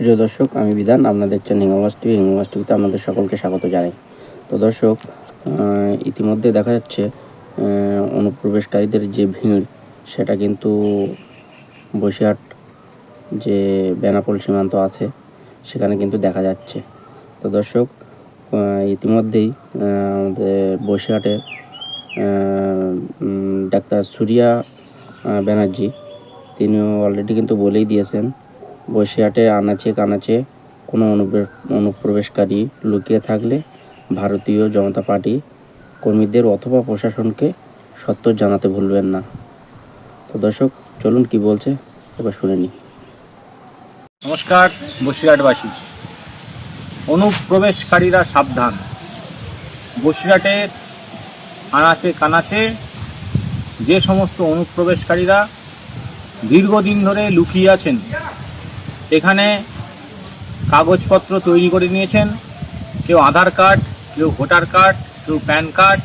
প্রিয় দর্শক, আমি বিধান, আপনারা দেখছেন হিঙ্গলগঞ্জ টিভি। হিঙ্গলগঞ্জ টিভিতে আপনাদের সকলকে স্বাগত জানাই। তো দর্শক, ইতিমধ্যে দেখা যাচ্ছে অনুপ্রবেশকারীদের যে ভিড়, সেটা কিন্তু বসিরহাট যে বেনাপোল সীমান্ত আছে সেখানে কিন্তু দেখা যাচ্ছে। তো দর্শক, ইতিমধ্যেই আমাদের বসিরহাটে ডাক্তার সুরিয়া ব্যানার্জি তিনিও অলরেডি কিন্তু বলেই দিয়েছেন, বসিরহাটে আনাচে কানাচে কোনো অনুপ্রবেশকারী লুকিয়ে থাকলে ভারতীয় জনতা পার্টি কর্মীদের অথবা প্রশাসনকে সত্ত্বর জানাতে ভুলবেন না। তো দর্শক, চলুন কি বলছে এবার শুনে নিই। নমস্কার বসিরহাটবাসী, অনুপ্রবেশকারীরা সাবধান। বসিরহাটের আনাচে কানাচে যে সমস্ত অনুপ্রবেশকারীরা দীর্ঘদিন ধরে লুকিয়ে আছেন, এখানে কাগজপত্র তৈরি করে নিয়েছেন, কেউ আধার কার্ড, কেউ ভোটার কার্ড, কেউ প্যান কার্ড,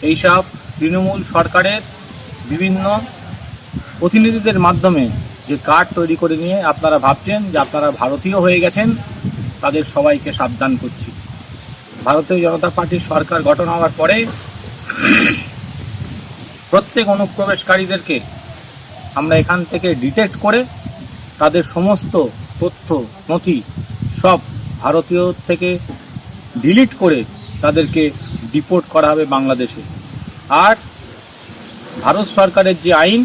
এইসব তৃণমূল সরকারের বিভিন্ন প্রতিনিধিদের মাধ্যমে যে কার্ড তৈরি করে নিয়ে আপনারা ভাবছেন যে আপনারা ভারতীয় হয়ে গেছেন, তাদের সবাইকে সাবধান করছি। ভারতীয় জনতা পার্টির সরকার গঠন হওয়ার পরে প্রত্যেক অনুপ্রবেশকারীদেরকে আমরা এখান থেকে ডিটেক্ট করে তাদের সমস্ত তথ্য নথি সব ভারতীয় থেকে ডিলিট করে তাদেরকে ডিপোর্ট করা হবে বাংলাদেশে। আর ভারত সরকারের যে আইন,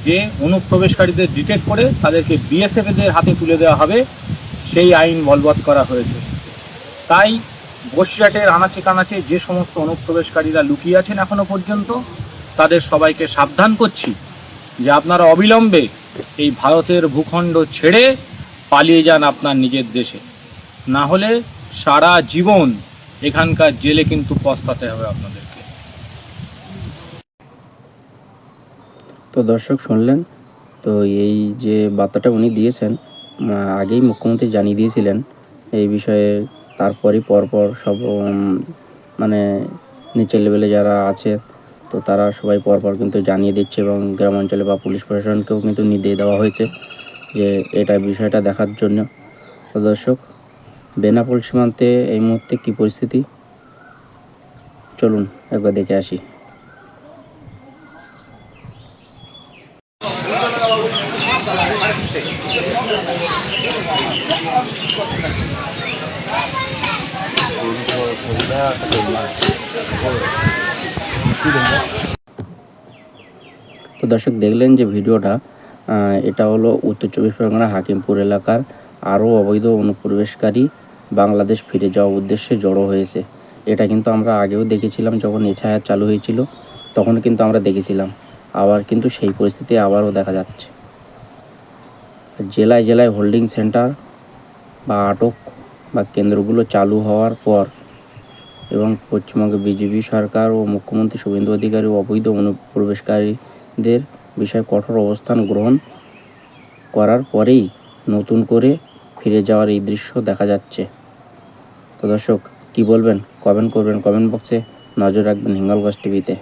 যে অনুপ্রবেশকারীদের ডিটেক্ট করে তাদেরকে বিএসএফের হাতে তুলে দেওয়া হবে, সেই আইন বলবৎ করা হয়েছে। তাই বসিরহাটের আনাচে কানাচে যে সমস্ত অনুপ্রবেশকারীরা লুকিয়ে আছেন এখনো পর্যন্ত, তাদের সবাইকে সাবধান করছি যে আপনারা অবিলম্বে এই ভারতের ভূখণ্ড ছেড়ে পালিয়ে যান আপনার নিজের দেশে, না হলে সারা জীবন এখানকার জেলে কিন্তু পস্তাতে হবে আপনাদেরকে। তো দর্শক, শুনলেন তো, এই যে বার্তাটা উনি দিয়েছেন, আগেই মুখ্যমন্ত্রী জানিয়ে দিয়েছিলেন এই বিষয়ে। তারপরই পরপর সব মানে নিচের লেভেলে যারা আছে, তো তারা সবাই পরপর কিন্তু জানিয়ে দিচ্ছে, এবং গ্রামাঞ্চলে বা পুলিশ প্রশাসনকেও কিন্তু নির্দেশ দেওয়া হয়েছে যে এটা বিষয়টা দেখার জন্য। তো দর্শক, বেনাপোল সীমান্তে এই মুহূর্তে কী পরিস্থিতি, চলুন একবার দেখে আসি। তো দর্শক, দেখলেন যে ভিডিওটা, এটা হলো উত্তর চব্বিশ পরগনা হাকিমপুর এলাকার আরও অবৈধ অনুপ্রবেশকারী বাংলাদেশ ফিরে যাওয়ার উদ্দেশ্যে জড়ো হয়েছে। এটা কিন্তু আমরা আগেও দেখেছিলাম, যখন এছায়া চালু হয়েছিল তখন কিন্তু আমরা দেখেছিলাম। আবার কিন্তু সেই পরিস্থিতি আবারও দেখা যাচ্ছে। জেলায় জেলায় হোল্ডিং সেন্টার বা আটক বা কেন্দ্রগুলো চালু হওয়ার পর, এবং পশ্চিমবঙ্গে বিজেপি সরকার ও মুখ্যমন্ত্রী শুভেন্দু অধিকারী অবৈধ অনুপ্রবেশকারীদের বিষয়ে কঠোর অবস্থান গ্রহণ করার পরেই নতুন করে ফিরে যাওয়ার এই দৃশ্য দেখা যাচ্ছে। তো দর্শক, কী বলবেন, কমেন্ট করবেন, কমেন্ট বক্সে নজর রাখবেন হিঙ্গলগঞ্জ টিভিতে।